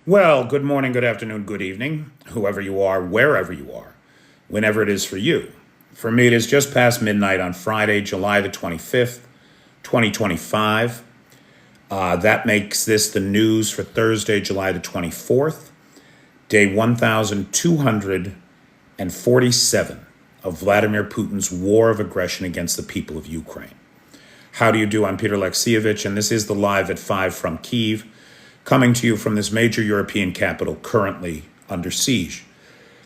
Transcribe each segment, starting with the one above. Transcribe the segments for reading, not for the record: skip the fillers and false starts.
Well, good morning, good afternoon, good evening, whoever you are, wherever you are, whenever it is for you. For me, it is just past midnight on Friday, July the 25th, 2025. That makes this the news for Thursday, July the 24th, day 1247 of Vladimir Putin's war of aggression against the people of Ukraine. How do you do? I'm Peter Alexievich, and this is the Live at 5 from Kyiv, coming to you from this major European capital currently under siege.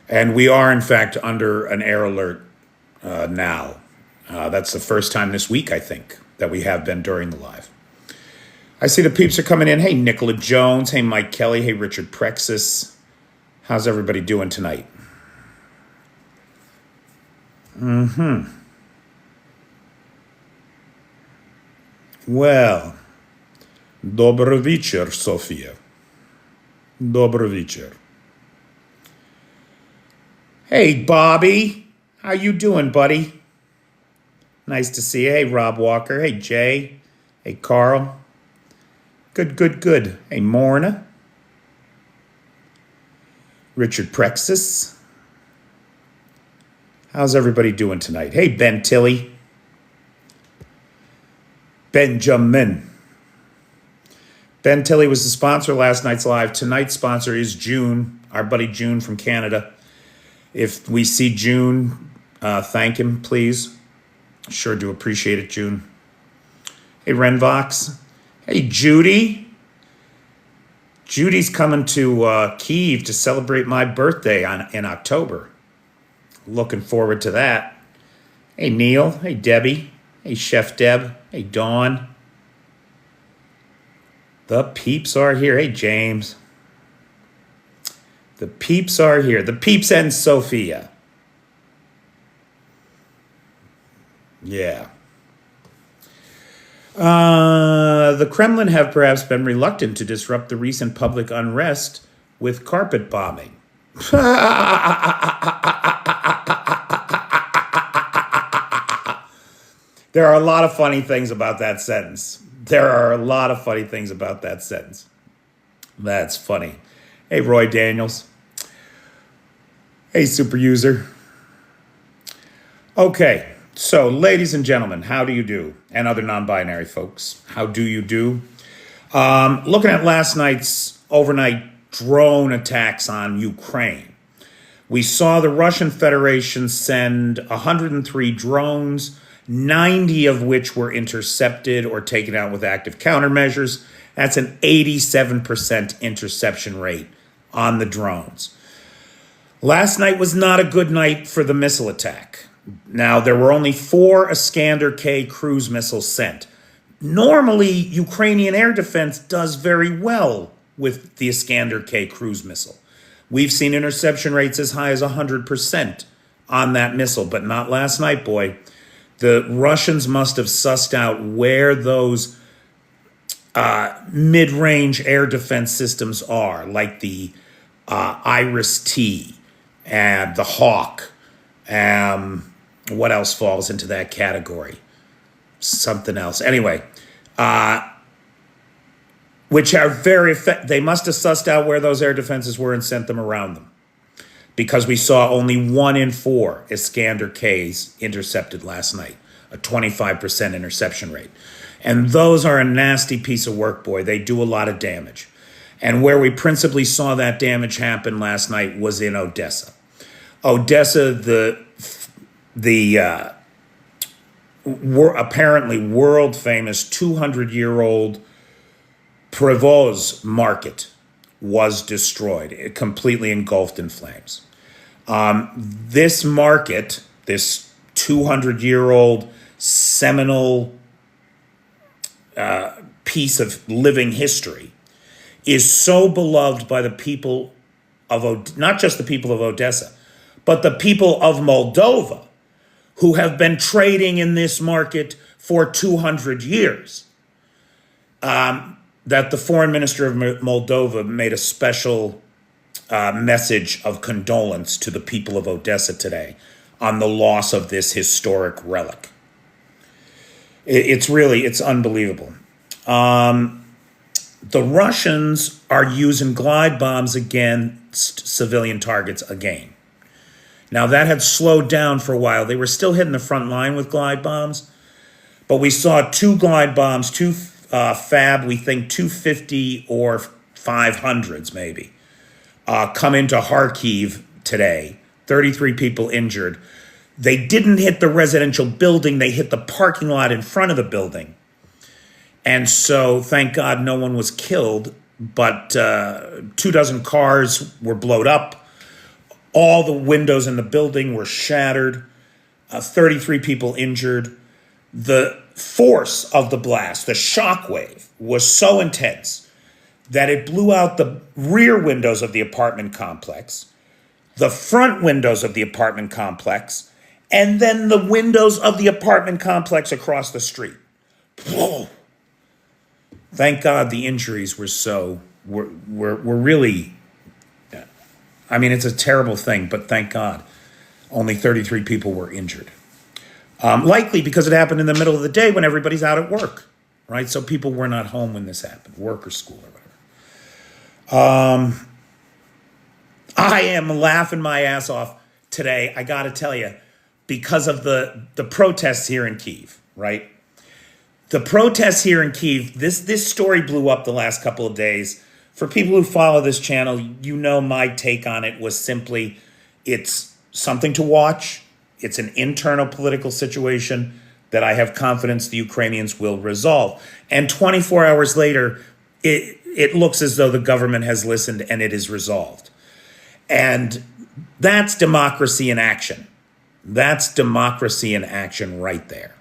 And we are, in fact, under an air alert now. That's the first time this week, I think, that we have been during the live. I see the peeps are coming in. Hey, Nicola Jones. Hey, Mike Kelly. Hey, Richard Prexis. How's everybody doing tonight? Well, добрый вечер, Софia. Добрый вечер. Hey, Bobby. How you doing, buddy? Nice to see you. Hey, Rob Walker. Hey, Jay. Hey, Carl. Good. Hey, Morna. Richard Prexis. How's everybody doing tonight? Hey, Ben Tilley. Benjamin. Ben Tilley was the sponsor of last night's live. Tonight's sponsor is June, our buddy June from Canada. If we see June, thank him, please. Sure do appreciate it, June. Hey, Renvox. Hey, Judy. Judy's coming to Kyiv to celebrate my birthday in October. Looking forward to that. Hey, Neil. Hey, Debbie. Hey, Chef Deb. Hey, Dawn. The peeps are here. Hey, James. The peeps are here. The peeps and Sophia. Yeah. The Kremlin have perhaps been reluctant to disrupt the recent public unrest with carpet bombing. There are a lot of funny things about that sentence. That's funny. Hey, Roy Daniels. Hey, super user. Okay, so ladies and gentlemen, how do you do? And other non-binary folks, how do you do? Looking at last night's overnight drone attacks on Ukraine, we saw the Russian Federation send 103 drones, 90 of which were intercepted or taken out with active countermeasures. That's an 87% interception rate on the drones. Last night was not a good night for the missile attack. Now, there were only 4 Iskander-K cruise missiles sent. Normally, Ukrainian air defense does very well with the Iskander-K cruise missile. We've seen interception rates as high as 100% on that missile, but not last night, boy. The Russians must have sussed out where those mid-range air defense systems are, like the Iris-T and the Hawk. What else falls into that category? Something else. Anyway, which are very effective. They must have sussed out where those air defenses were and sent them around them, because we saw only 1 in 4 Iskander-Ks intercepted last night, a 25% interception rate. And those are a nasty piece of work, boy. They do a lot of damage. And where we principally saw that damage happen last night was in Odessa. Odessa, the apparently world-famous 200-year-old Prevoz market was destroyed. It completely engulfed in flames. This market, this 200-year-old seminal piece of living history, is so beloved by the people of, not just the people of Odessa, but the people of Moldova, who have been trading in this market for 200 years. That the foreign minister of Moldova made a special message of condolence to the people of Odessa today on the loss of this historic relic. It's unbelievable. The Russians are using glide bombs against civilian targets again. Now, that had slowed down for a while. They were still hitting the front line with glide bombs, but we saw two glide bombs, two Fab, we think 250 or 500s maybe, come into Kyiv today. 33 people injured. They didn't hit the residential building, they hit the parking lot in front of the building. And so, thank God, no one was killed, but 24 cars were blown up. All the windows in the building were shattered. 33 people injured. The force of the blast, the shock wave, was so intense that it blew out the rear windows of the apartment complex, the front windows of the apartment complex, and then the windows of the apartment complex across the street. Whoa. Thank God the injuries were really, I mean, it's a terrible thing, but thank God only 33 people were injured. Likely because it happened in the middle of the day when everybody's out at work, right? So people were not home when this happened, work or school or whatever. I am laughing my ass off today, I got to tell you, because of the protests here in Kyiv, right? The protests here in Kyiv, this story blew up the last couple of days. For people who follow this channel, you know my take on it was simply, it's something to watch. It's an internal political situation that I have confidence the Ukrainians will resolve. And 24 hours later, it looks as though the government has listened and it is resolved. And that's democracy in action. That's democracy in action right there.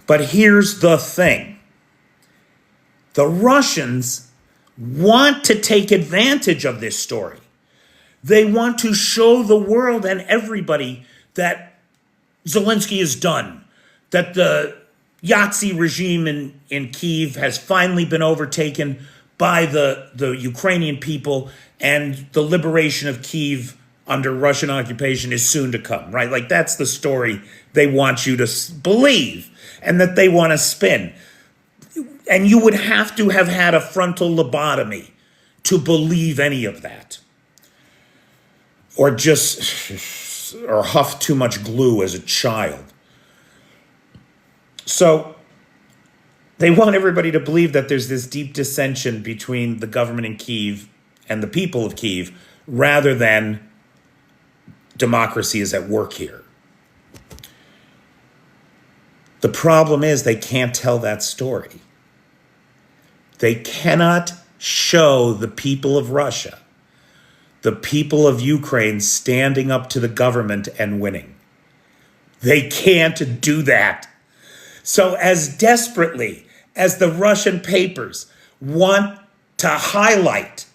But here's the thing. The Russians want to take advantage of this story. They want to show the world and everybody that Zelensky is done, that the Yahtzee regime in Kyiv has finally been overtaken by the Ukrainian people, and the liberation of Kyiv under Russian occupation is soon to come, right? Like, that's the story they want you to believe and that they want to spin. And you would have to have had a frontal lobotomy to believe any of that. Or huff too much glue as a child. So they want everybody to believe that there's this deep dissension between the government in Kyiv and the people of Kyiv, rather than democracy is at work here. The problem is they can't tell that story. They cannot show the people of Russia, the people of Ukraine standing up to the government and winning. They can't do that. So as desperately as the Russian papers want to highlight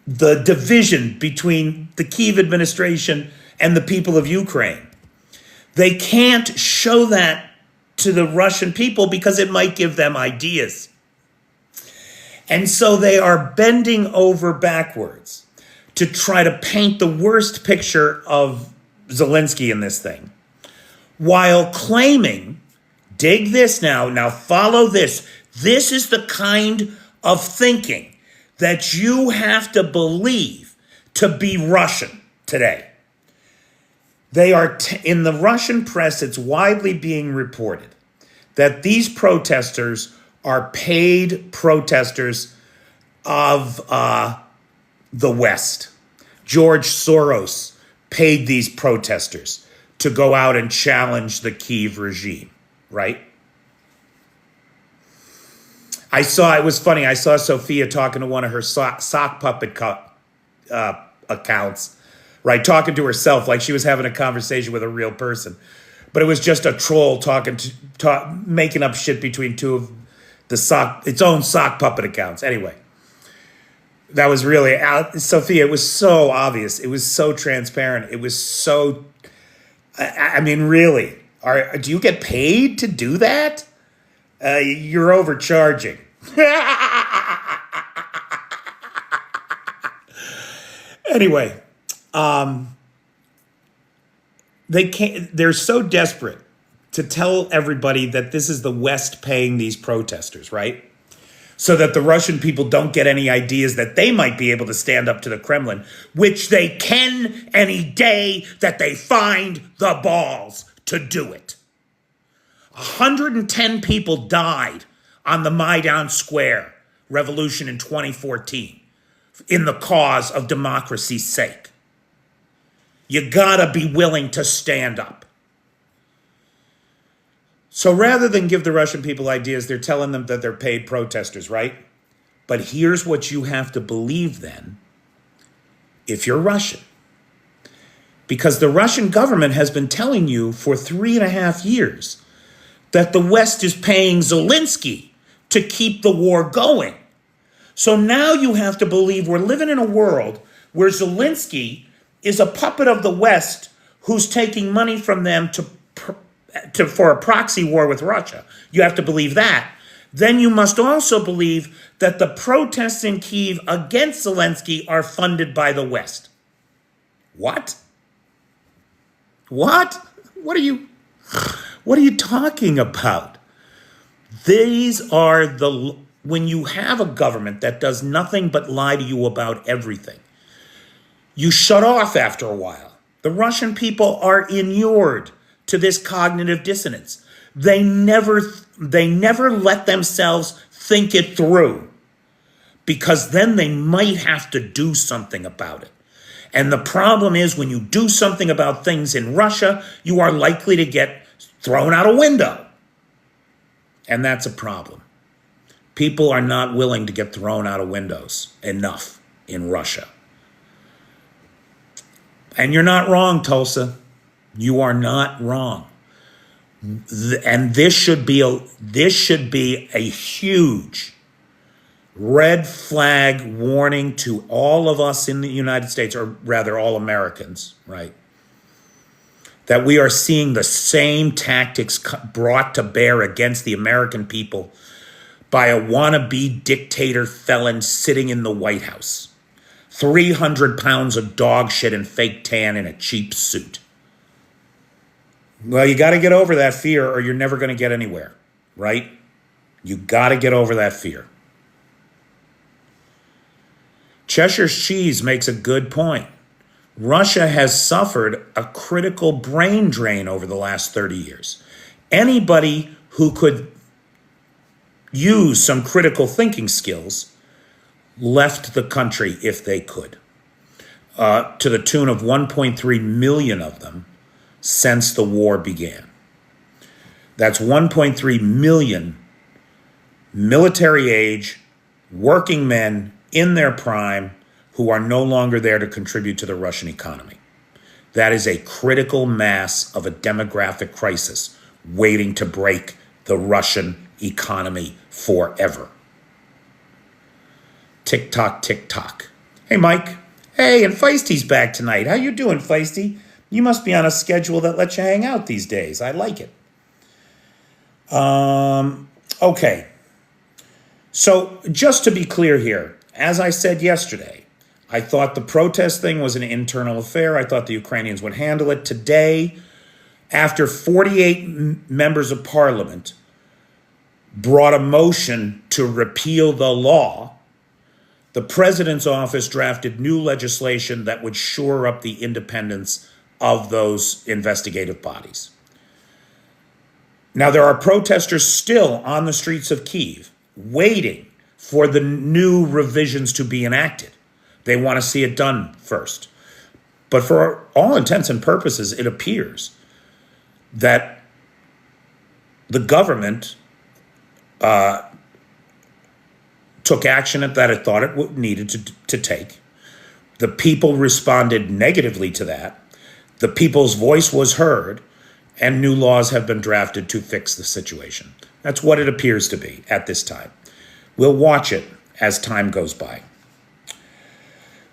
the division between the Kyiv administration and the people of Ukraine, they can't show that to the Russian people because it might give them ideas. And so they are bending over backwards to try to paint the worst picture of Zelensky in this thing, while claiming, dig this now follow this. This is the kind of thinking that you have to believe to be Russian today. They are, in the Russian press, it's widely being reported that these protesters are paid protesters of the West. George Soros paid these protesters to go out and challenge the Kyiv regime, right? It was funny, I saw Sophia talking to one of her sock puppet accounts, right? Talking to herself like she was having a conversation with a real person. But it was just a troll making up shit between two of its own sock puppet accounts. Anyway, that was really, Sophia, it was so obvious. It was so transparent. It was so, I mean, really, do you get paid to do that? You're overcharging. Anyway, they're so desperate to tell everybody that this is the West paying these protesters, right? so that the Russian people don't get any ideas that they might be able to stand up to the Kremlin, which they can any day that they find the balls to do it. 110 people died on the Maidan Square revolution in 2014 in the cause of democracy's sake. You gotta be willing to stand up. So rather than give the Russian people ideas, they're telling them that they're paid protesters, right? But here's what you have to believe then, if you're Russian. Because the Russian government has been telling you for 3.5 years that the West is paying Zelensky to keep the war going. So now you have to believe we're living in a world where Zelensky is a puppet of the West who's taking money from them for a proxy war with Russia. You have to believe that. Then you must also believe that the protests in Kyiv against Zelensky are funded by the West. What? What? What are you talking about? These are when you have a government that does nothing but lie to you about everything, you shut off after a while. The Russian people are inured to this cognitive dissonance. They never let themselves think it through, because then they might have to do something about it. And the problem is, when you do something about things in Russia, you are likely to get thrown out a window. And that's a problem. People are not willing to get thrown out of windows enough in Russia. And you're not wrong, Tulsa. You are not wrong. And this should be a huge red flag warning to all of us in the United States, or rather all Americans, right? That we are seeing the same tactics brought to bear against the American people by a wannabe dictator felon sitting in the White House. 300 pounds of dog shit and fake tan in a cheap suit. Well, you got to get over that fear, or you're never going to get anywhere, right? You got to get over that fear. Cheshire's Cheese makes a good point. Russia has suffered a critical brain drain over the last 30 years. Anybody who could use some critical thinking skills left the country if they could, to the tune of 1.3 million of them since the war began. That's 1.3 million military age, working men in their prime who are no longer there to contribute to the Russian economy. That is a critical mass of a demographic crisis waiting to break the Russian economy forever. Tick tock, tick tock. Hey, Mike. Hey, and Feisty's back tonight. How you doing, Feisty? You must be on a schedule that lets you hang out these days. I like it. Okay. So just to be clear here, as I said yesterday, I thought the protest thing was an internal affair. I thought the Ukrainians would handle it. Today, after 48 members of parliament brought a motion to repeal the law, the president's office drafted new legislation that would shore up the independence of those investigative bodies. Now, there are protesters still on the streets of Kyiv waiting for the new revisions to be enacted. They want to see it done first. But for all intents and purposes, it appears that the government took action that it thought it needed to take. The people responded negatively to that. The people's voice was heard, and new laws have been drafted to fix the situation. That's what it appears to be at this time. We'll watch it as time goes by.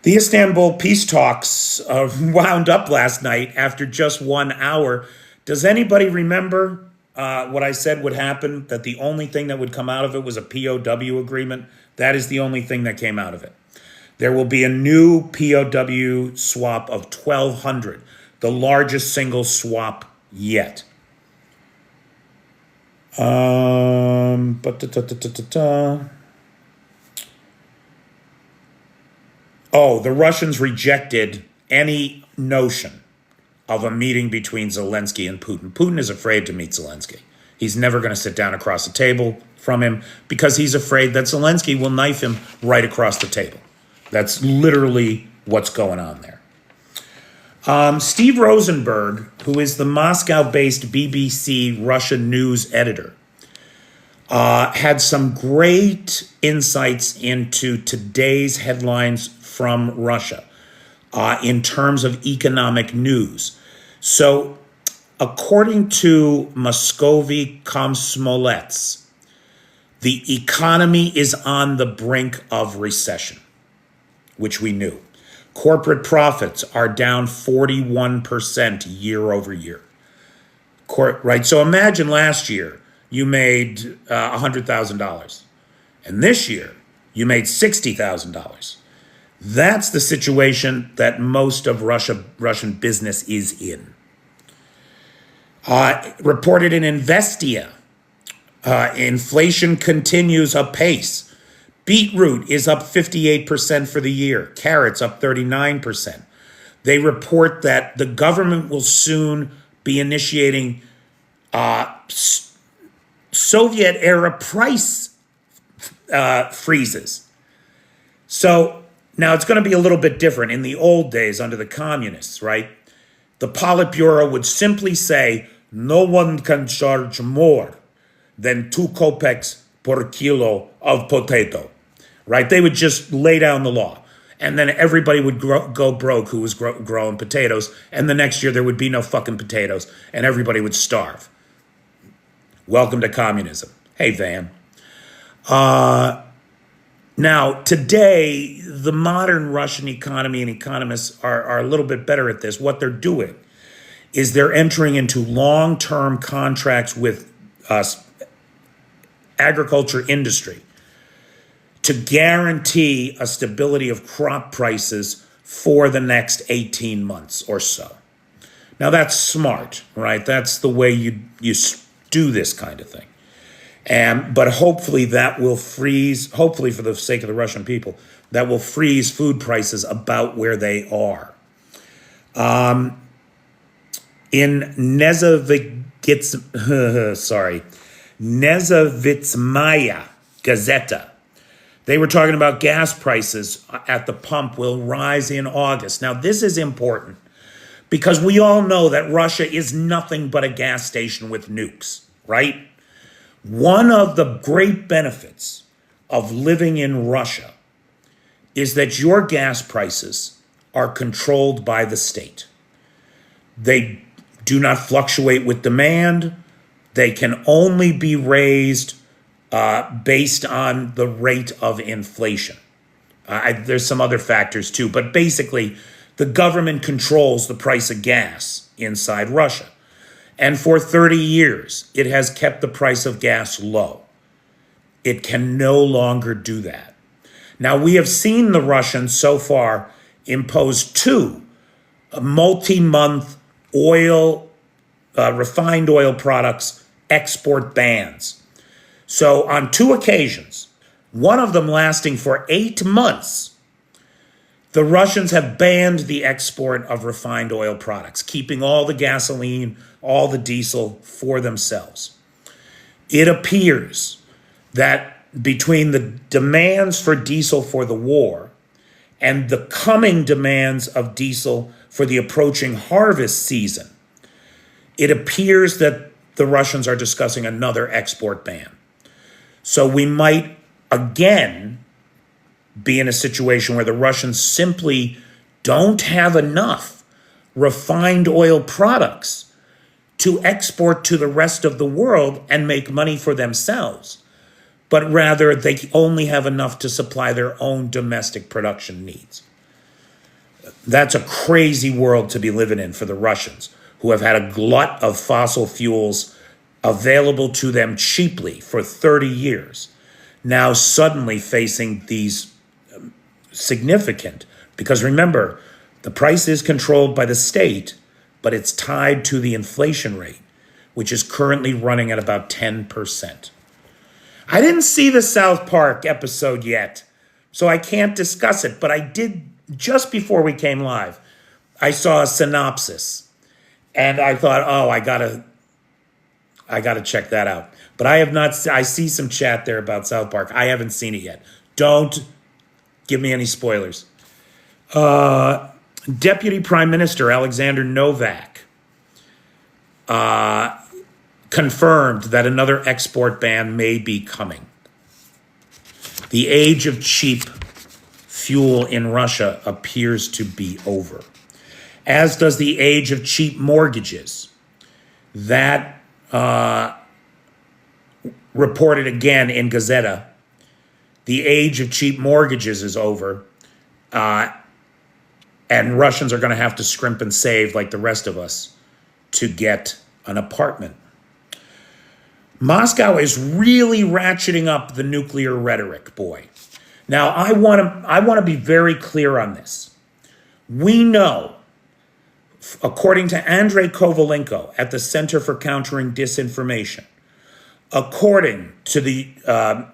The Istanbul peace talks wound up last night after just 1 hour. Does anybody remember what I said would happen, that the only thing that would come out of it was a POW agreement? That is the only thing that came out of it. There will be a new POW swap of 1,200, the largest single swap yet. Oh, the Russians rejected any notion of a meeting between Zelensky and Putin. Putin is afraid to meet Zelensky. He's never going to sit down across the table from him because he's afraid that Zelensky will knife him right across the table. That's literally what's going on there. Steve Rosenberg, who is the Moscow-based BBC Russian news editor, had some great insights into today's headlines from Russia in terms of economic news. So, according to Moskovy Komsomolets, the economy is on the brink of recession, which we knew. Corporate profits are down 41% year over year. Right? So imagine last year you made $100,000. And this year you made $60,000. That's the situation that most of Russian business is in. Reported in Investia, inflation continues apace. Beetroot is up 58% for the year. Carrots up 39%. They report that the government will soon be initiating Soviet-era price freezes. So now it's going to be a little bit different. In the old days, under the communists, right? The Politburo would simply say, no one can charge more than 2 kopecks per kilo of potato. Right? They would just lay down the law. And then everybody would go broke who was growing potatoes. And the next year there would be no fucking potatoes. And everybody would starve. Welcome to communism. Hey, Van. Now, today, the modern Russian economy and economists are a little bit better at this. What they're doing is they're entering into long-term contracts with agriculture industry to guarantee a stability of crop prices for the next 18 months or so. Now that's smart, right? That's the way you do this kind of thing. But hopefully that will freeze, hopefully for the sake of the Russian people, that will freeze food prices about where they are. In Nezavitsmaya Gazeta, they were talking about gas prices at the pump will rise in August. Now, this is important because we all know that Russia is nothing but a gas station with nukes, right? One of the great benefits of living in Russia is that your gas prices are controlled by the state. They do not fluctuate with demand. They can only be raised based on the rate of inflation. There's some other factors too, but basically the government controls the price of gas inside Russia. And for 30 years, it has kept the price of gas low. It can no longer do that. Now, we have seen the Russians so far impose 2 multi-month refined oil products export bans. So on 2 occasions, one of them lasting for 8 months, the Russians have banned the export of refined oil products, keeping all the gasoline, all the diesel for themselves. It appears that between the demands for diesel for the war and the coming demands of diesel for the approaching harvest season, it appears that the Russians are discussing another export ban. So we might again be in a situation where the Russians simply don't have enough refined oil products to export to the rest of the world and make money for themselves, but rather they only have enough to supply their own domestic production needs. That's a crazy world to be living in for the Russians, who have had a glut of fossil fuels available to them cheaply for 30 years, now suddenly facing these significant, because remember, the price is controlled by the state, but it's tied to the inflation rate, which is currently running at about 10%. I didn't see the South Park episode yet, so I can't discuss it, but I did just before we came live, I saw a synopsis, and I thought, oh, I gotta check that out. But I have not. I see some chat there about South Park. I haven't seen it yet. Don't give me any spoilers. Deputy Prime Minister Alexander Novak confirmed that another export ban may be coming. The age of cheap fuel in Russia appears to be over, as does the age of cheap mortgages. That reported again in Gazeta. The age of cheap mortgages is over, and Russians are going to have to scrimp and save like the rest of us to get an apartment. Moscow is really ratcheting up the nuclear rhetoric, boy. Now, I want to be very clear on this. We know, according to Andrei Kovalenko at the Center for Countering Disinformation, according to the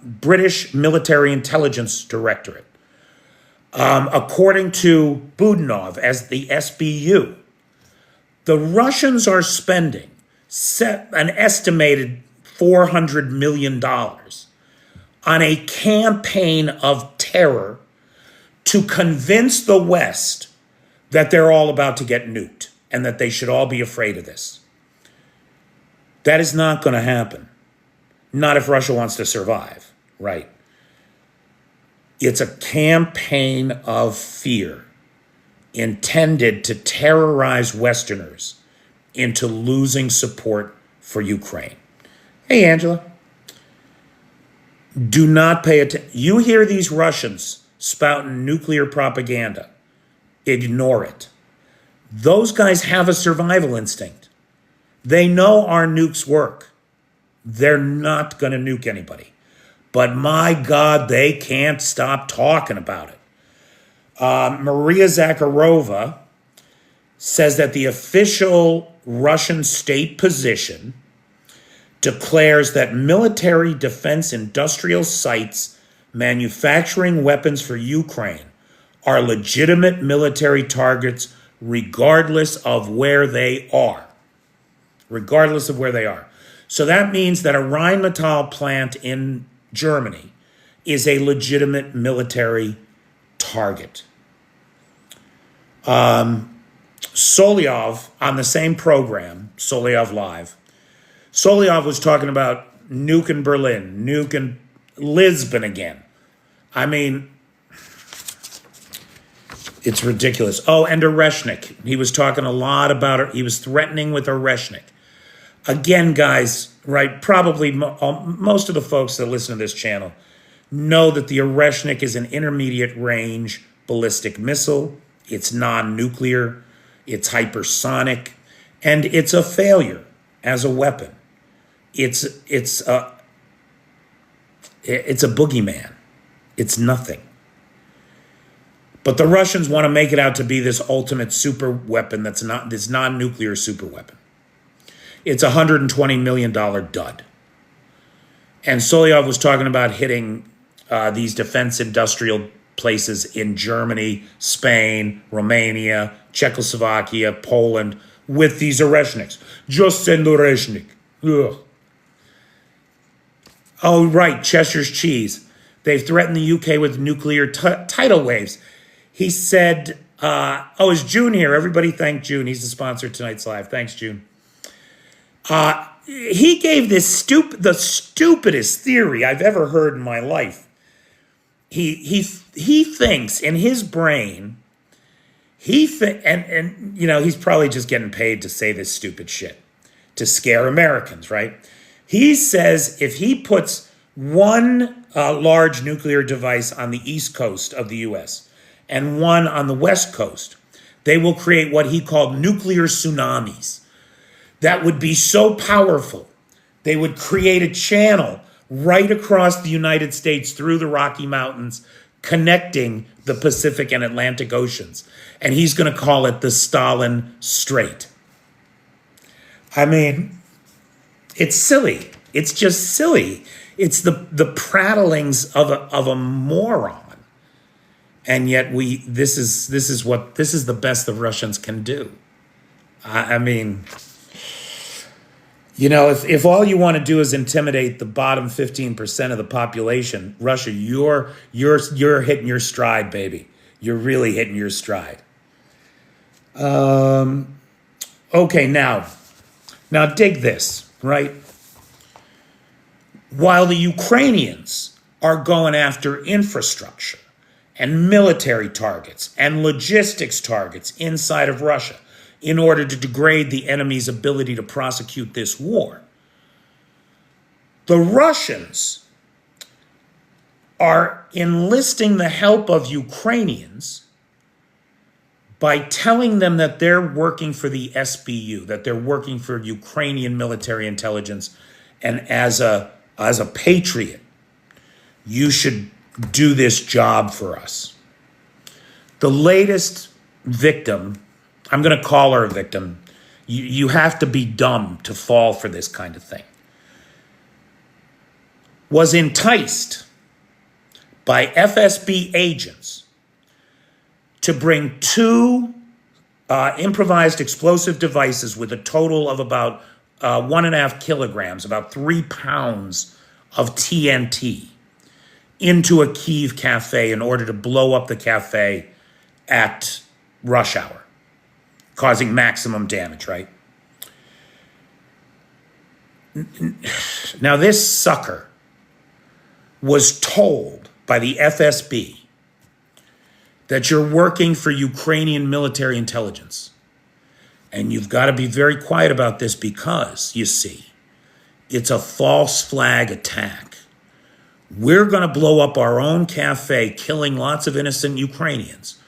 British Military Intelligence Directorate, according to Budanov as the SBU, the Russians are spending an estimated $400 million on a campaign of terror to convince the West that they're all about to get nuked and that they should all be afraid of this. That is not going to happen. Not if Russia wants to survive, right? It's a campaign of fear intended to terrorize Westerners into losing support for Ukraine. Hey, Angela. Do not pay attention. You hear these Russians spouting nuclear propaganda. Ignore it. Those guys have a survival instinct. They know our nukes work. They're not going to nuke anybody. But my God, they can't stop talking about it. Maria Zakharova says that the official Russian state position declares that military defense industrial sites manufacturing weapons for Ukraine are legitimate military targets regardless of where they are. Regardless of where they are. So that means that a Rheinmetall plant in Germany is a legitimate military target. Solyov, on the same program, Solyov Live, Solyov was talking about nuking Berlin, nuking Lisbon again. I mean, it's ridiculous. Oh, and Oreshnik. He was talking a lot about it. He was threatening with Oreshnik. Again, guys, right, probably most of the folks that listen to this channel know that the Oreshnik is an intermediate range ballistic missile. It's non-nuclear. It's hypersonic. And it's a failure as a weapon. It's a boogeyman. It's nothing. But the Russians want to make it out to be this ultimate super weapon that's not this non-nuclear super weapon. It's a $120 million dud. And Solyov was talking about hitting these defense industrial places in Germany, Spain, Romania, Czechoslovakia, Poland with these Oreshniks. Just send Oreshnik. Ugh. Oh, right, Cheshire's cheese. They've threatened the UK with nuclear tidal waves. He said, is June here? Everybody thank June. He's the sponsor of tonight's live. Thanks, June. He gave the stupidest theory I've ever heard in my life. He thinks in his brain, and you know, he's probably just getting paid to say this stupid shit to scare Americans, right? He says if he puts one large nuclear device on the east coast of the U.S. and one on the west coast, they will create what he called nuclear tsunamis. That would be so powerful, they would create a channel right across the United States through the Rocky Mountains, connecting the Pacific and Atlantic Oceans. And he's going to call it the Stalin Strait. I mean, it's silly. It's just silly. It's the prattlings of a moron. And yet this is the best the Russians can do. I mean, if all you want to do is intimidate the bottom 15% of the population, Russia, you're hitting your stride, baby. You're really hitting your stride. Okay, now dig this, right? While the Ukrainians are going after infrastructure and military targets and logistics targets inside of Russia in order to degrade the enemy's ability to prosecute this war, the Russians are enlisting the help of Ukrainians by telling them that they're working for the SBU, that they're working for Ukrainian military intelligence, and as a patriot, you should do this job for us. The latest victim, I'm going to call her a victim. You have to be dumb to fall for this kind of thing, was enticed by FSB agents to bring two improvised explosive devices with a total of about 1.5 kilograms, about 3 pounds of TNT into a Kyiv cafe in order to blow up the cafe at rush hour, causing maximum damage, right? Now, this sucker was told by the FSB that you're working for Ukrainian military intelligence. And you've got to be very quiet about this because, you see, it's a false flag attack. We're going to blow up our own cafe, killing lots of innocent Ukrainians.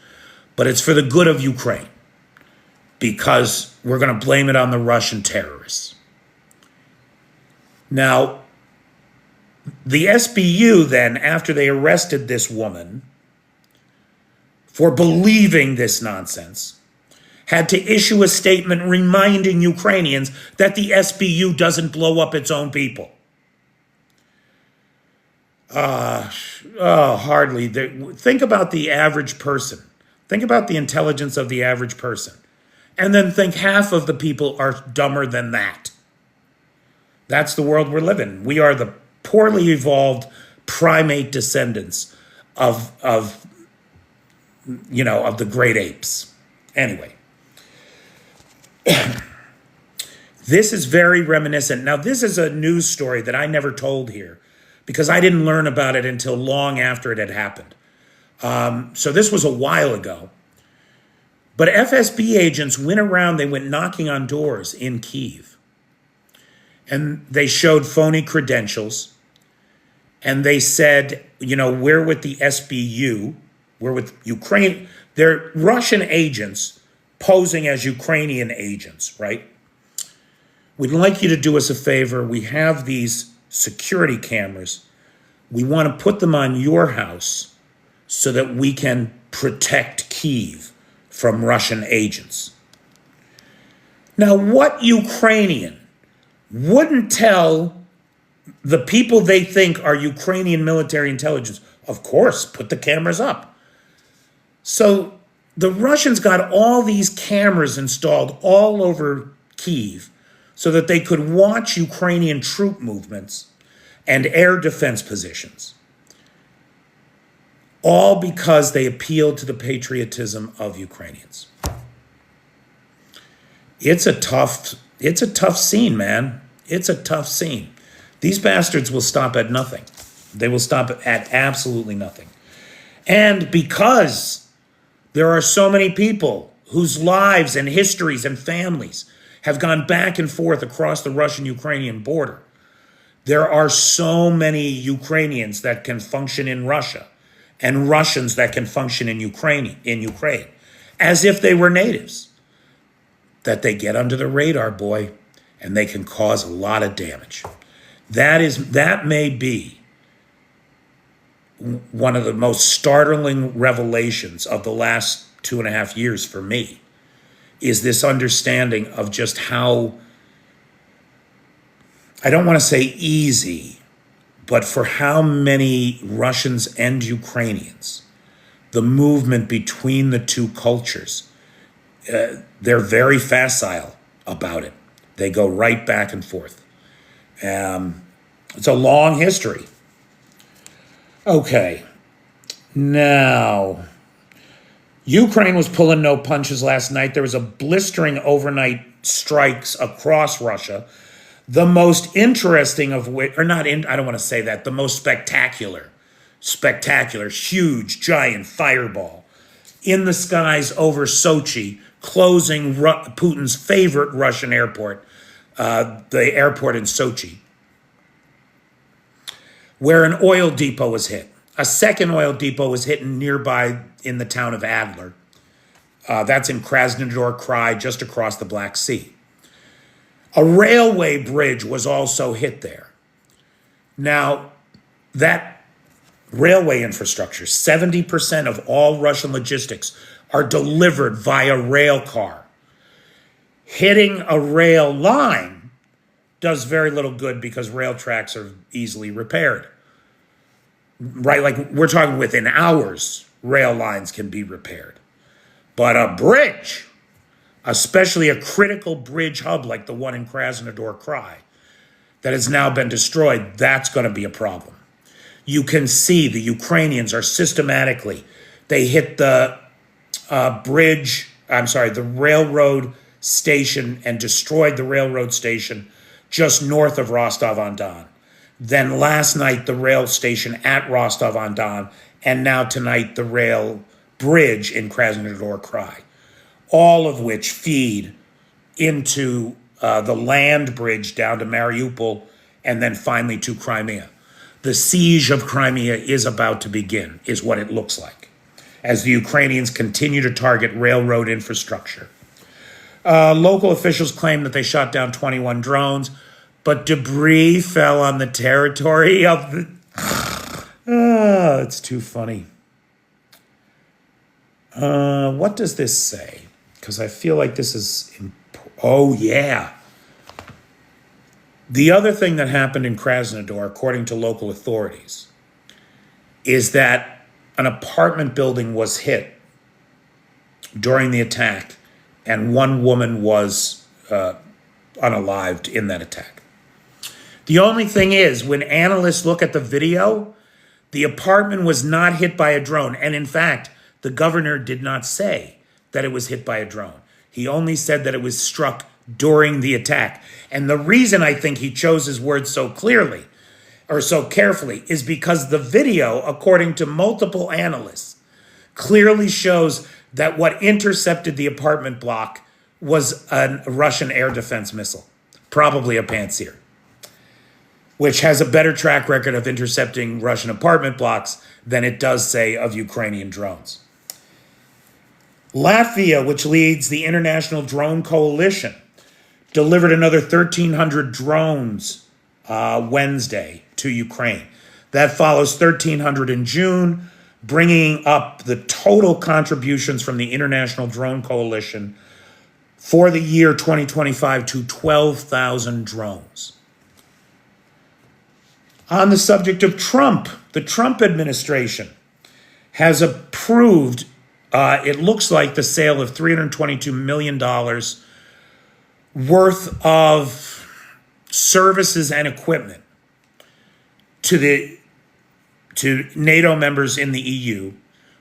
But it's for the good of Ukraine because we're going to blame it on the Russian terrorists. Now, the SBU then, after they arrested this woman for believing this nonsense, had to issue a statement reminding Ukrainians that the SBU doesn't blow up its own people. Hardly. Think about the average person. Think about the intelligence of the average person. And then think half of the people are dumber than that. That's the world we're living in. We are the poorly evolved primate descendants of the great apes. Anyway. This is very reminiscent. Now, this is a news story that I never told here because I didn't learn about it until long after it had happened. So this was a while ago. But FSB agents went around, they went knocking on doors in Kyiv. And they showed phony credentials. And they said, we're with the SBU. We're with Ukraine. They're Russian agents posing as Ukrainian agents, right? We'd like you to do us a favor. We have these security cameras. We want to put them on your house so that we can protect Kyiv from Russian agents. Now, what Ukrainian wouldn't tell the people they think are Ukrainian military intelligence? Of course, put the cameras up. So the Russians got all these cameras installed all over Kyiv so that they could watch Ukrainian troop movements and air defense positions, all because they appealed to the patriotism of Ukrainians. It's a tough scene, man. It's a tough scene. These bastards will stop at nothing. They will stop at absolutely nothing. And because there are so many people whose lives and histories and families have gone back and forth across the Russian-Ukrainian border, there are so many Ukrainians that can function in Russia and Russians that can function in Ukraine, as if they were natives, that they get under the radar, boy, and they can cause a lot of damage. That may be one of the most startling revelations of the last 2.5 years for me, is this understanding of just how, I don't want to say easy, but for how many Russians and Ukrainians the movement between the two cultures. They're very facile about it. They go right back and forth. It's a long history. Okay. Now, Ukraine was pulling no punches last night. There was a blistering overnight strikes across Russia. The most interesting of which, or not in, I don't want to say that, the most spectacular, huge, giant fireball in the skies over Sochi, closing Putin's favorite Russian airport, the airport in Sochi, where an oil depot was hit. A second oil depot was hit nearby in the town of Adler. That's in Krasnodar Krai, just across the Black Sea. A railway bridge was also hit there. Now, that railway infrastructure, 70% of all Russian logistics are delivered via rail car. Hitting a rail line does very little good because rail tracks are easily repaired. Right, like we're talking within hours, rail lines can be repaired. But a bridge, especially a critical bridge hub like the one in Krasnodar Krai that has now been destroyed, that's going to be a problem. You can see the Ukrainians are systematically, they hit the the railroad station and destroyed the railroad station just north of Rostov-on-Don. Then last night, the rail station at Rostov-on-Don, and now tonight, the rail bridge in Krasnodar Krai, all of which feed into the land bridge down to Mariupol and then finally to Crimea. The siege of Crimea is about to begin, is what it looks like, as the Ukrainians continue to target railroad infrastructure. Local officials claim that they shot down 21 drones, but debris fell on the territory of the... it's too funny. What does this say? Because I feel like this is... Oh, yeah. The other thing that happened in Krasnodar, according to local authorities, is that an apartment building was hit during the attack, and one woman was unalived in that attack. The only thing is, when analysts look at the video, the apartment was not hit by a drone. And in fact, the governor did not say that it was hit by a drone. He only said that it was struck during the attack. And the reason I think he chose his words so clearly, or so carefully, is because the video, according to multiple analysts, clearly shows that what intercepted the apartment block was a Russian air defense missile, probably a Pantsir, which has a better track record of intercepting Russian apartment blocks than it does, say, of Ukrainian drones. Latvia, which leads the International Drone Coalition, delivered another 1,300 drones Wednesday to Ukraine. That follows 1,300 in June, bringing up the total contributions from the International Drone Coalition for the year 2025 to 12,000 drones. On the subject of Trump, the Trump administration has approved, it looks like, the sale of $322 million worth of services and equipment to NATO members in the EU,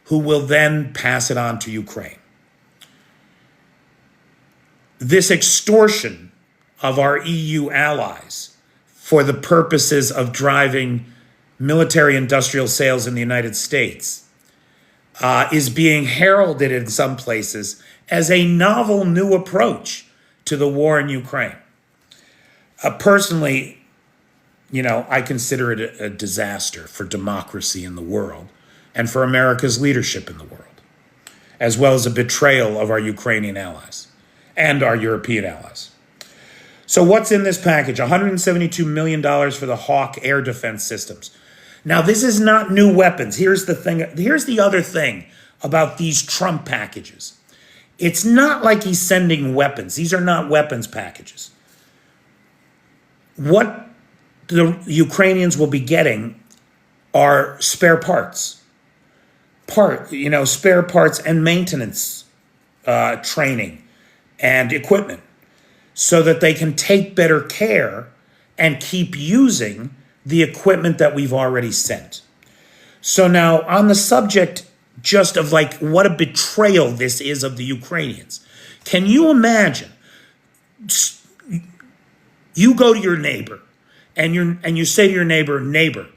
who will then pass it on to Ukraine. This extortion of our EU allies for the purposes of driving military-industrial sales in the United States is being heralded in some places as a novel new approach to the war in Ukraine. Personally, I consider it a disaster for democracy in the world and for America's leadership in the world, as well as a betrayal of our Ukrainian allies and our European allies. So what's in this package? $172 million for the Hawk air defense systems. Now, this is not new weapons. Here's the thing. Here's the other thing about these Trump packages. It's not like he's sending weapons. These are not weapons packages. What the Ukrainians will be getting are spare parts spare parts and maintenance training and equipment so that they can take better care and keep using the equipment that we've already sent. So now on the subject just of like what a betrayal this is of the Ukrainians, can you imagine you go to your neighbor and you say to your neighbor,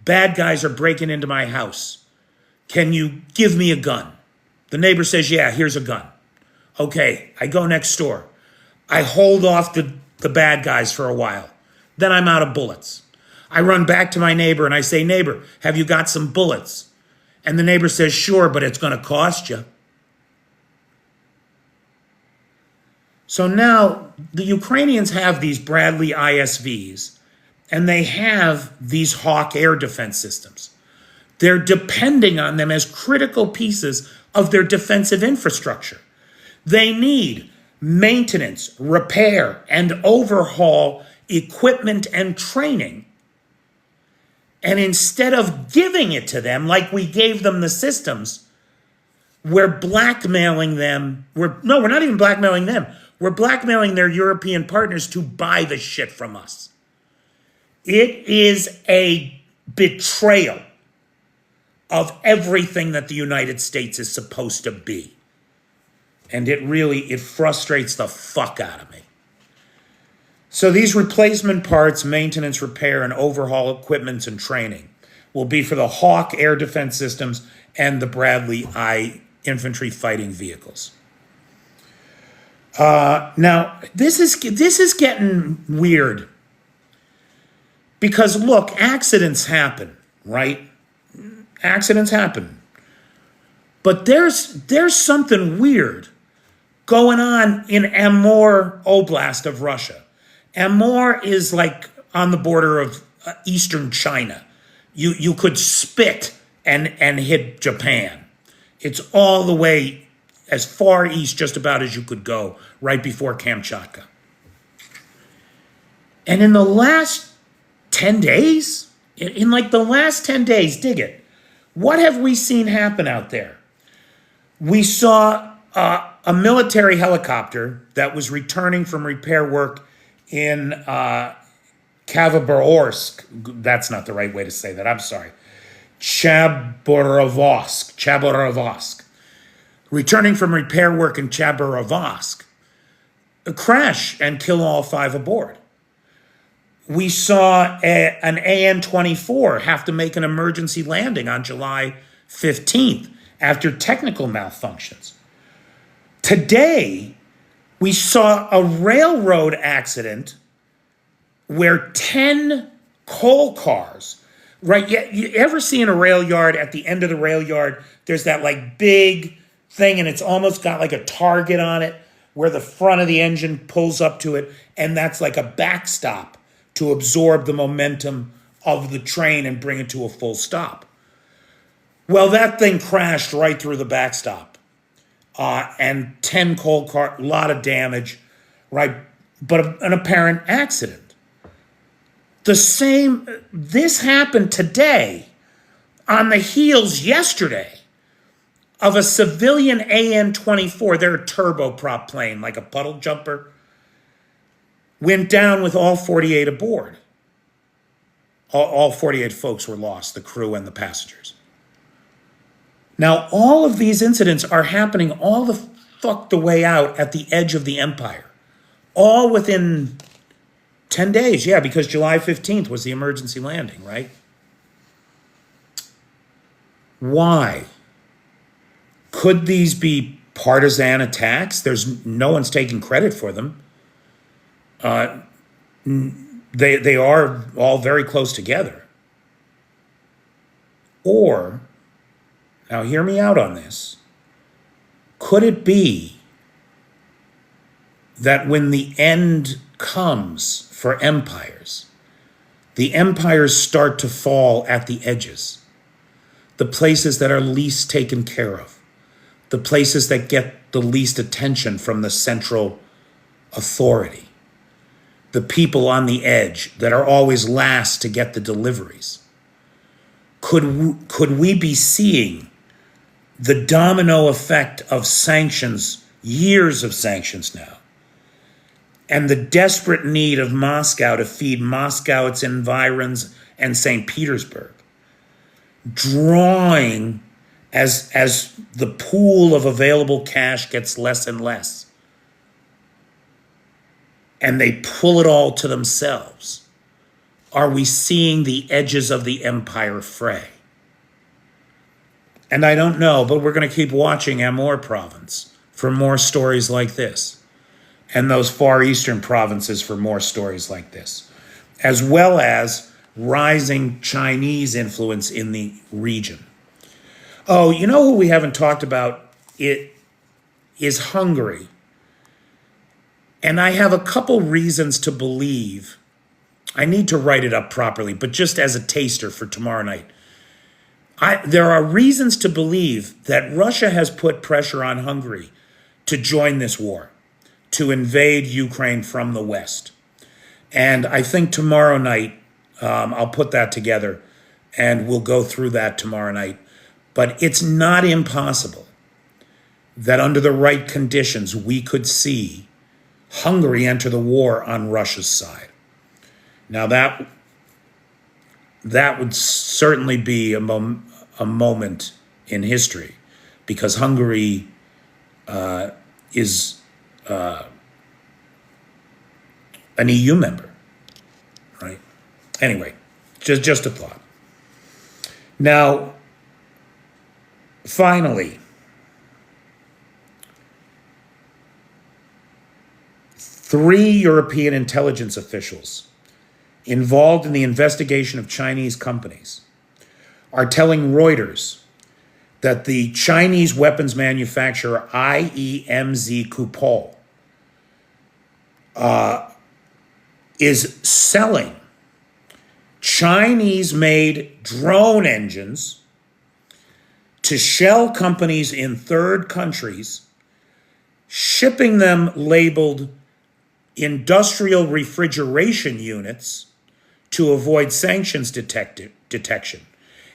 bad guys are breaking into my house. Can you give me a gun? The neighbor says, yeah, here's a gun. Okay, I go next door. I hold off the bad guys for a while. Then I'm out of bullets. I run back to my neighbor and I say, neighbor, have you got some bullets? And the neighbor says, sure, but it's going to cost you. So now the Ukrainians have these Bradley ISVs and they have these Hawk air defense systems. They're depending on them as critical pieces of their defensive infrastructure. They need maintenance, repair, and overhaul equipment and training. And instead of giving it to them like we gave them the systems, we're blackmailing them. We're not even blackmailing them. We're blackmailing their European partners to buy the shit from us. It is a betrayal of everything that the United States is supposed to be. And it frustrates the fuck out of me. So these replacement parts, maintenance, repair, and overhaul equipments and training will be for the Hawk air defense systems and the Bradley I infantry fighting vehicles. Now, this is getting weird. Because look, accidents happen, right? Accidents happen. But there's something weird going on in Amur Oblast of Russia. Amur is like on the border of eastern China. You could spit and hit Japan. It's all the way as far east just about as you could go, right before Kamchatka. And in the last 10 days, in like the last 10 days, dig it, what have we seen happen out there? We saw a military helicopter that was returning from repair work in Khabarovsk. That's not the right way to say that. I'm sorry. Chabarovsk. Returning from repair work in Chabarovsk. A crash and kill all 5 aboard. We saw an AN-24 have to make an emergency landing on July 15th after technical malfunctions. Today, we saw a railroad accident where 10 coal cars, right? You ever see in a rail yard, at the end of the rail yard, there's that like big thing and it's almost got like a target on it where the front of the engine pulls up to it, and that's like a backstop to absorb the momentum of the train and bring it to a full stop. Well, that thing crashed right through the backstop. And 10 coal car, a lot of damage, right? But an apparent accident. This happened today on the heels yesterday of a civilian AN-24. They're a turboprop plane, like a puddle jumper. Went down with all 48 aboard. All 48 folks were lost, the crew and the passengers. Now, all of these incidents are happening all the fuck the way out at the edge of the empire. All within 10 days, yeah, because July 15th was the emergency landing, right? Why? Could these be partisan attacks? No one's taking credit for them. They are all very close together. Or, now hear me out on this, could it be that when the end comes for empires, the empires start to fall at the edges, the places that are least taken care of, the places that get the least attention from the central authority, the people on the edge that are always last to get the deliveries? Could we be seeing the domino effect of sanctions, years of sanctions now, and the desperate need of Moscow to feed Moscow, its environs, and St. Petersburg, drawing as the pool of available cash gets less and less, and they pull it all to themselves. Are we seeing the edges of the empire fray? And I don't know, but we're going to keep watching Amur province for more stories like this, and those far eastern provinces for more stories like this, as well as rising Chinese influence in the region. Oh, you know who we haven't talked about? It is Hungary. And I have a couple reasons to believe, I need to write it up properly, but just as a taster for tomorrow night, there are reasons to believe that Russia has put pressure on Hungary to join this war, to invade Ukraine from the West. And I think tomorrow night, I'll put that together and we'll go through that tomorrow night. But it's not impossible that under the right conditions, we could see Hungary enter the war on Russia's side. Now that would certainly be a moment in history, because Hungary is an EU member, right? Anyway, just a thought. Now, finally, three European intelligence officials involved in the investigation of Chinese companies are telling Reuters that the Chinese weapons manufacturer IEMZ Kupol is selling Chinese-made drone engines to shell companies in third countries, shipping them labeled industrial refrigeration units to avoid sanctions detection.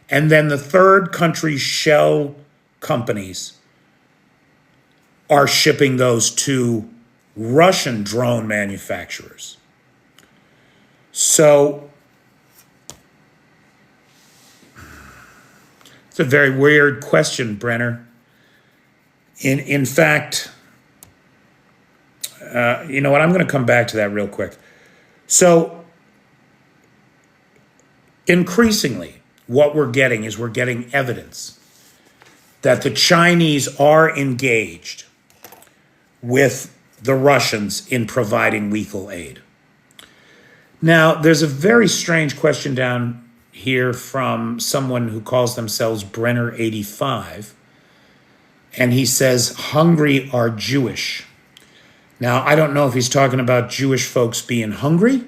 And then the third country shell companies are shipping those to Russian drone manufacturers. So it's a very weird question, Brenner. In fact, you know what? I'm going to come back to that real quick. So increasingly, what we're getting is evidence that the Chinese are engaged with the Russians in providing lethal aid. Now, there's a very strange question down here from someone who calls themselves Brenner85, and he says, Hungry are Jewish. Now, I don't know if he's talking about Jewish folks being hungry.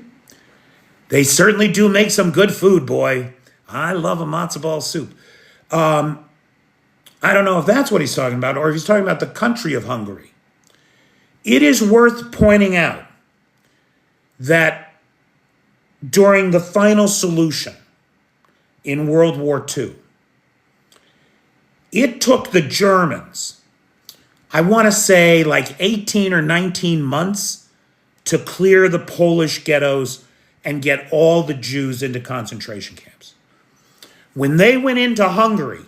They certainly do make some good food, boy. I love a matzo ball soup. I don't know if that's what he's talking about, or if he's talking about the country of Hungary. It is worth pointing out that during the final solution in World War II, it took the Germans, I want to say like 18 or 19 months to clear the Polish ghettos and get all the Jews into concentration camps. When they went into Hungary,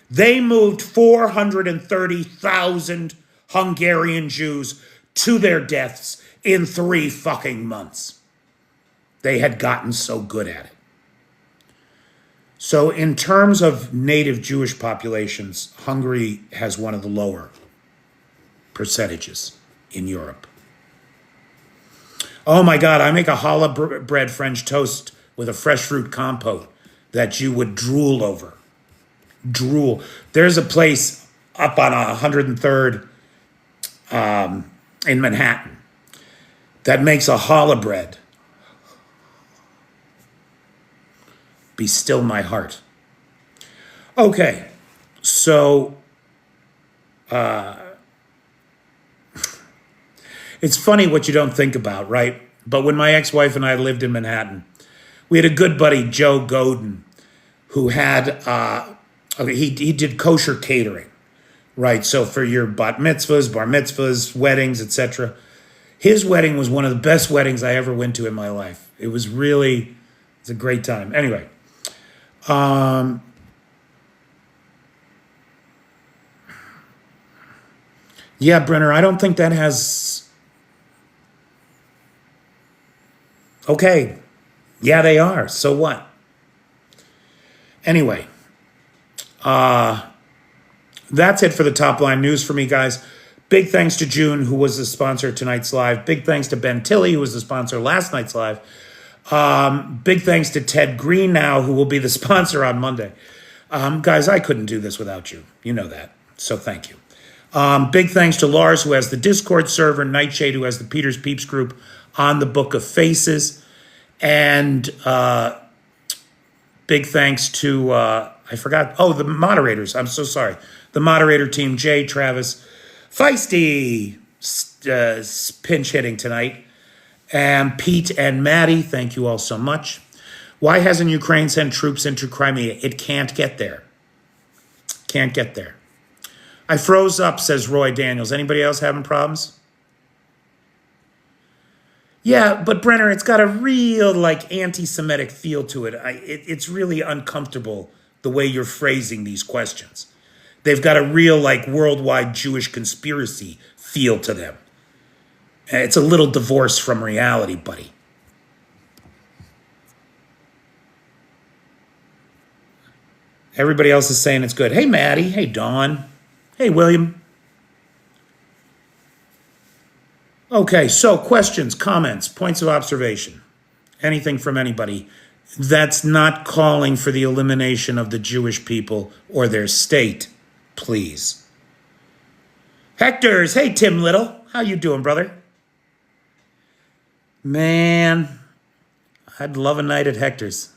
they moved 430,000 Hungarian Jews to their deaths in 3 fucking months. They had gotten so good at it. So in terms of native Jewish populations, Hungary has one of the lower percentages in Europe. Oh my God, I make a challah bread French toast with a fresh fruit compote that you would drool over. Drool. There's a place up on 103rd in Manhattan that makes a challah bread. Be still my heart. Okay, so it's funny what you don't think about, right? But when my ex-wife and I lived in Manhattan, we had a good buddy, Joe Godin, who had Okay, he did kosher catering, right? So for your bat mitzvahs, bar mitzvahs, weddings, etc. His wedding was one of the best weddings I ever went to in my life. It was really, it's a great time. Anyway, yeah, Brenner, I don't think that has. Okay, yeah, they are. So what? Anyway, that's it for the top line news for me, guys. Big thanks to June, who was the sponsor of tonight's live. Big thanks to Ben Tilley, who was the sponsor of last night's live. Big thanks to Ted Green now, who will be the sponsor on Monday. Guys, I couldn't do this without you. You know that. So thank you. Big thanks to Lars, who has the Discord server, Nightshade, who has the Peter's Peeps group on the Book of Faces. And big thanks to, I forgot, the moderators. I'm so sorry. The moderator team, Jay, Travis, Feisty, pinch hitting tonight. And Pete and Maddie, thank you all so much. Why hasn't Ukraine sent troops into Crimea? It can't get there. Can't get there. I froze up, says Roy Daniels. Anybody else having problems? Yeah, but Brenner, it's got a real anti-Semitic feel to it. It's really uncomfortable the way you're phrasing these questions. They've got a real worldwide Jewish conspiracy feel to them. It's a little divorced from reality, buddy. Everybody else is saying it's good. Hey, Maddie. Hey, Dawn. Hey, William. Okay, so questions, comments, points of observation. Anything from anybody that's not calling for the elimination of the Jewish people or their state, please. Hector's. Hey, Tim Little. How you doing, brother? Man, I'd love a night at Hector's.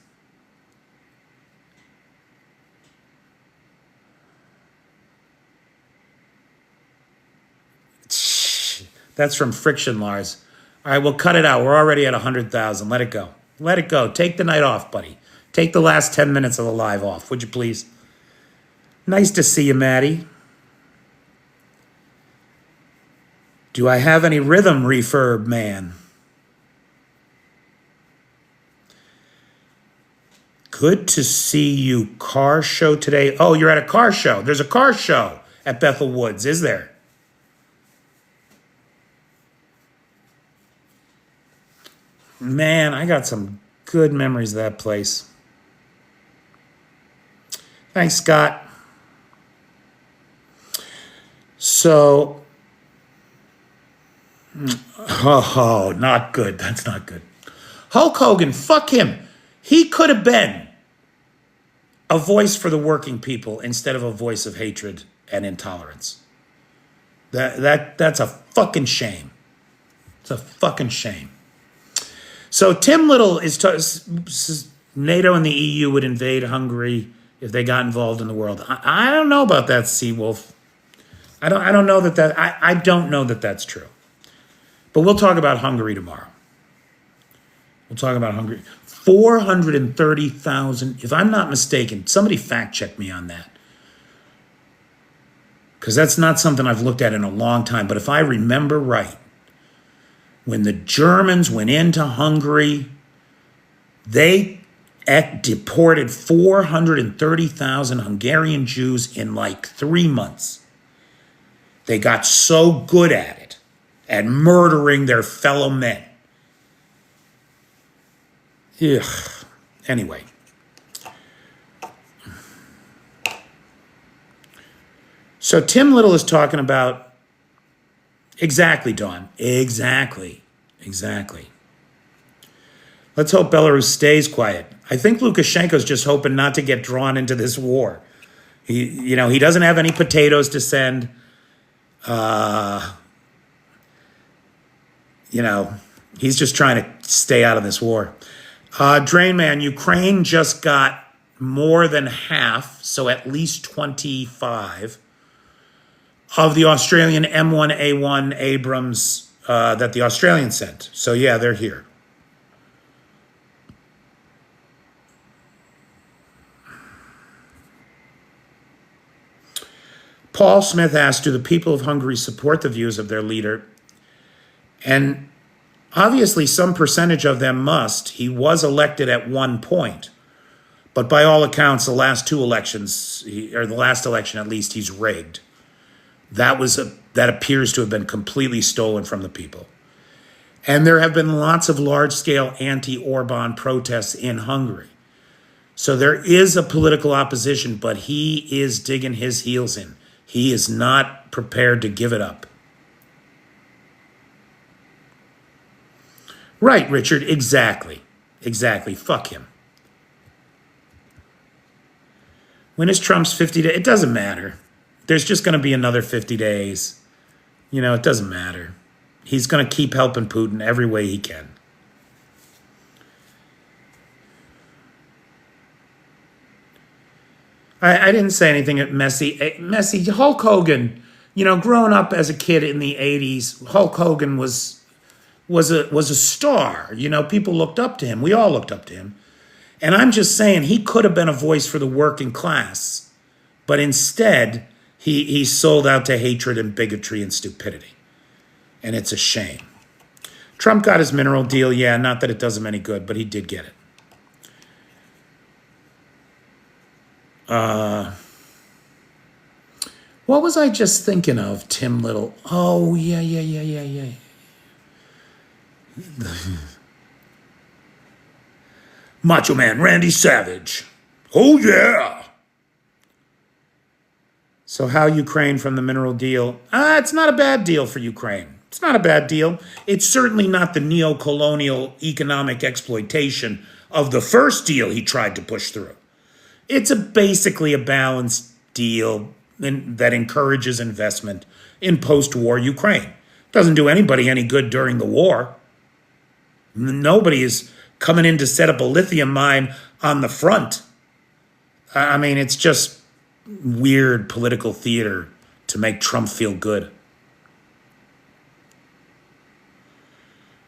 That's from Friction, Lars. All right, we'll cut it out. We're already at 100,000. Let it go. Let it go. Take the night off, buddy. Take the last 10 minutes of the live off, would you please? Nice to see you, Maddie. Do I have any rhythm refurb, man? Good to see you. Car show today. Oh, you're at a car show. There's a car show at Bethel Woods, is there? Man, I got some good memories of that place. Thanks, Scott. So, not good. That's not good. Hulk Hogan, fuck him. He could have been a voice for the working people instead of a voice of hatred and intolerance. That's a fucking shame. It's a fucking shame. So Tim Little is NATO and the EU would invade Hungary if they got involved in the world. I don't know about that, Seawolf. I don't know that I don't know that that's true. But we'll talk about Hungary tomorrow. We'll talk about Hungary. 430,000, if I'm not mistaken, somebody fact check me on that. Because that's not something I've looked at in a long time. But if I remember right, when the Germans went into Hungary, they deported 430,000 Hungarian Jews in 3 months. They got so good at it, at murdering their fellow men. Ugh. Anyway. So Tim Little is talking about. Exactly, Dawn. Exactly. Let's hope Belarus stays quiet. I think Lukashenko's just hoping not to get drawn into this war. He doesn't have any potatoes to send. He's just trying to stay out of this war. Drainman, Ukraine just got more than half, so at least 25, of the Australian M1A1 Abrams that the Australians sent. So yeah, they're here. Paul Smith asked, do the people of Hungary support the views of their leader? And obviously some percentage of them must. He was elected at one point. But by all accounts, the last two elections, or the last election at least, he's rigged. That appears to have been completely stolen from the people. And there have been lots of large-scale anti-Orban protests in Hungary. So there is a political opposition, but he is digging his heels in. He is not prepared to give it up. Right, Richard, exactly. Exactly, fuck him. When is Trump's 50 days? It doesn't matter. There's just going to be another 50 days. You know, it doesn't matter. He's going to keep helping Putin every way he can. I didn't say anything at Messy. Hulk Hogan, you know, growing up as a kid in the 80s, Hulk Hogan was a star. You know, people looked up to him. We all looked up to him. And I'm just saying he could have been a voice for the working class, but instead he sold out to hatred and bigotry and stupidity. And it's a shame. Trump got his mineral deal. Yeah, not that it does him any good, but he did get it. What was I just thinking of, Tim Little? Oh, yeah. Macho Man Randy Savage. Oh, yeah. So how Ukraine from the mineral deal? It's not a bad deal for Ukraine. It's not a bad deal. It's certainly not the neo-colonial economic exploitation of the first deal he tried to push through. It's basically a balanced deal that encourages investment in post-war Ukraine. Doesn't do anybody any good during the war. Nobody is coming in to set up a lithium mine on the front. I mean, it's just weird political theater to make Trump feel good.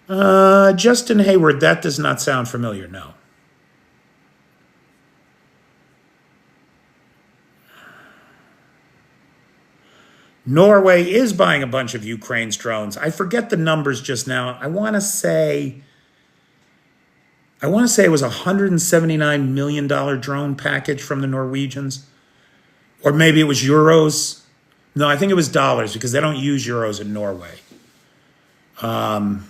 Justin Hayward, that does not sound familiar, no. Norway is buying a bunch of Ukraine's drones. I forget the numbers just now. I want to say it was a $179 million drone package from the Norwegians. Or maybe it was euros. No, I think it was dollars because they don't use euros in Norway. I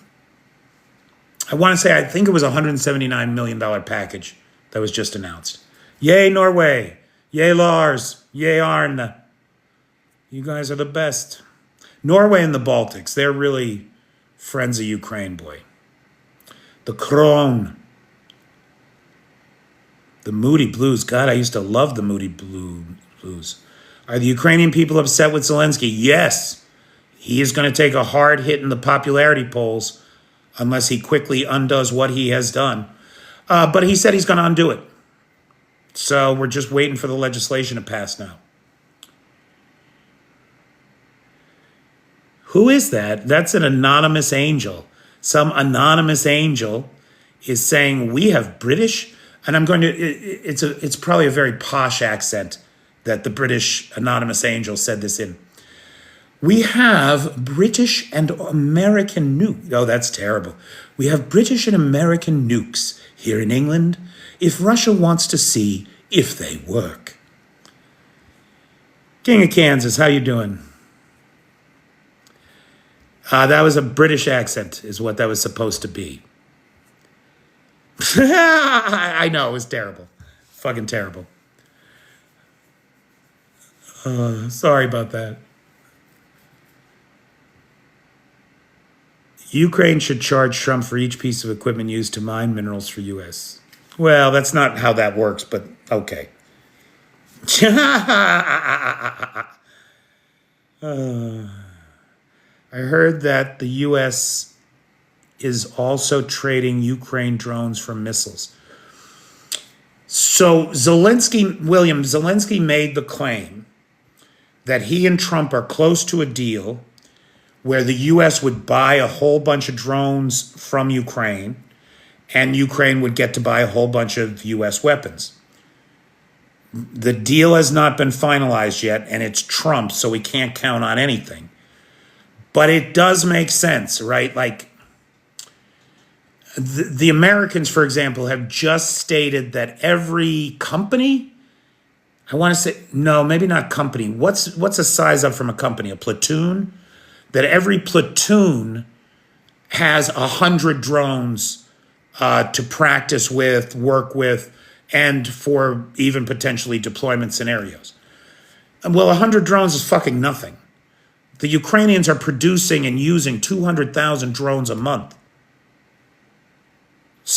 think it was a $179 million package that was just announced. Yay, Norway. Yay, Lars. Yay, Arne. You guys are the best. Norway and the Baltics, they're really friends of Ukraine, boy. The Krone. The Moody Blues. God, I used to love the Moody Blues. Are the Ukrainian people upset with Zelensky? Yes. He is going to take a hard hit in the popularity polls unless he quickly undoes what he has done. But he said he's going to undo it. So we're just waiting for the legislation to pass now. Who is that? That's an anonymous angel. Some anonymous angel is saying, we have British, and I'm going to, it's probably a very posh accent that the British anonymous angel said this in. We have British and American nukes. Oh, that's terrible. We have British and American nukes here in England if Russia wants to see if they work. King of Kansas, how you doing? That was a British accent, is what that was supposed to be. I know, it was terrible. Fucking terrible. Sorry about that. Ukraine should charge Trump for each piece of equipment used to mine minerals for U.S. Well, that's not how that works, but okay. I heard that the U.S. is also trading Ukraine drones for missiles. So Zelensky made the claim that he and Trump are close to a deal where the U.S. would buy a whole bunch of drones from Ukraine and Ukraine would get to buy a whole bunch of U.S. weapons. The deal has not been finalized yet, and it's Trump, so we can't count on anything. But it does make sense, right? Like, the Americans, for example, have just stated that every company, I want to say, no, maybe not company. What's a size up from a company? A platoon? That every platoon has 100 drones to practice with, work with, and for even potentially deployment scenarios. Well, 100 drones is fucking nothing. The Ukrainians are producing and using 200,000 drones a month.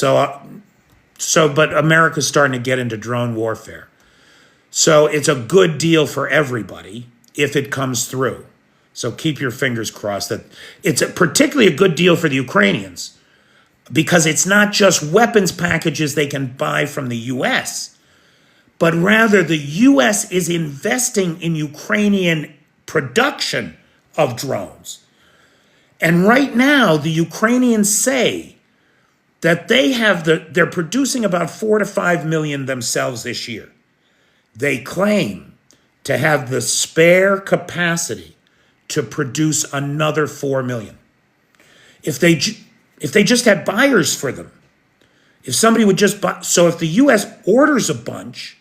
But America's starting to get into drone warfare. So it's a good deal for everybody if it comes through. So keep your fingers crossed that it's particularly a good deal for the Ukrainians, because it's not just weapons packages they can buy from the U.S., but rather the U.S. is investing in Ukrainian production of drones. And right now, the Ukrainians say that they're producing about 4 to 5 million themselves this year. They claim to have the spare capacity to produce another 4 million. If they just had buyers for them, if somebody would just buy, so if the U.S. orders a bunch,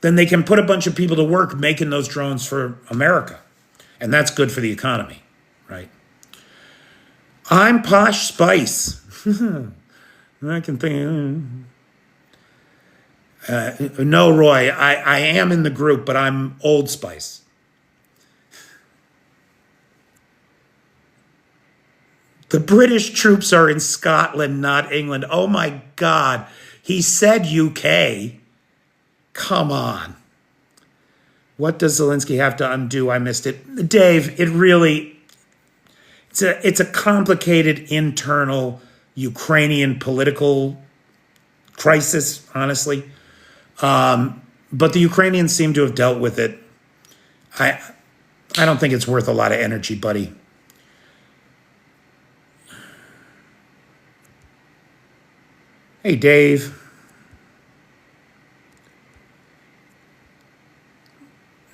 then they can put a bunch of people to work making those drones for America. And that's good for the economy, right? I'm Posh Spice. I can think. No, Roy, I am in the group, but I'm Old Spice. The British troops are in Scotland, not England. Oh my God. He said UK. Come on. What does Zelensky have to undo? I missed it. Dave, it's a complicated internal Ukrainian political crisis, honestly. But the Ukrainians seem to have dealt with it. I don't think it's worth a lot of energy, buddy. Hey, Dave.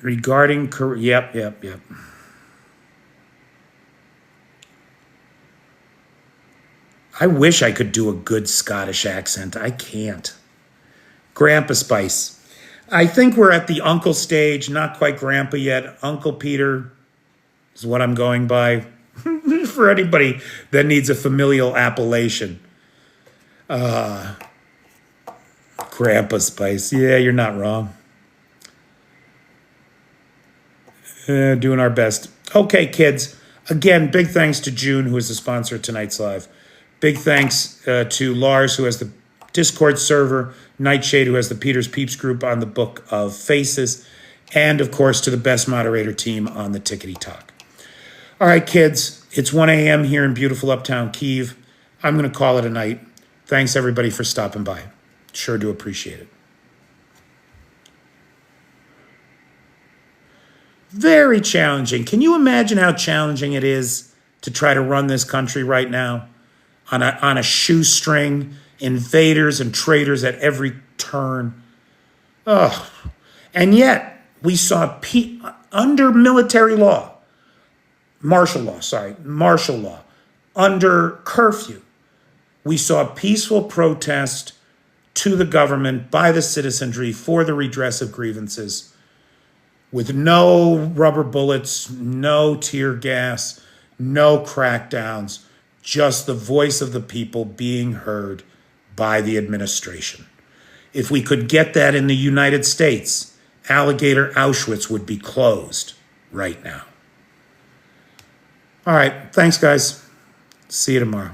Regarding, yep. I wish I could do a good Scottish accent. I can't. Grandpa Spice. I think we're at the uncle stage, not quite grandpa yet. Uncle Peter is what I'm going by. For anybody that needs a familial appellation. Grandpa Spice. Yeah, you're not wrong. Doing our best. Okay, kids. Again, big thanks to June, who is the sponsor of tonight's live. Big thanks to Lars, who has the Discord server, Nightshade, who has the Peter's Peeps group on the Book of Faces, and, of course, to the best moderator team on the Tickety Talk. All right, kids, it's 1 a.m. here in beautiful uptown Kyiv. I'm going to call it a night. Thanks, everybody, for stopping by. Sure do appreciate it. Very challenging. Can you imagine how challenging it is to try to run this country right now on a shoestring, invaders and traitors at every turn? Ugh. And yet, we saw under military law, martial law, under curfew, we saw peaceful protest to the government by the citizenry for the redress of grievances, with no rubber bullets, no tear gas, no crackdowns, just the voice of the people being heard by the administration. If we could get that in the United States, Alligator Auschwitz would be closed right now. All right, thanks, guys. See you tomorrow.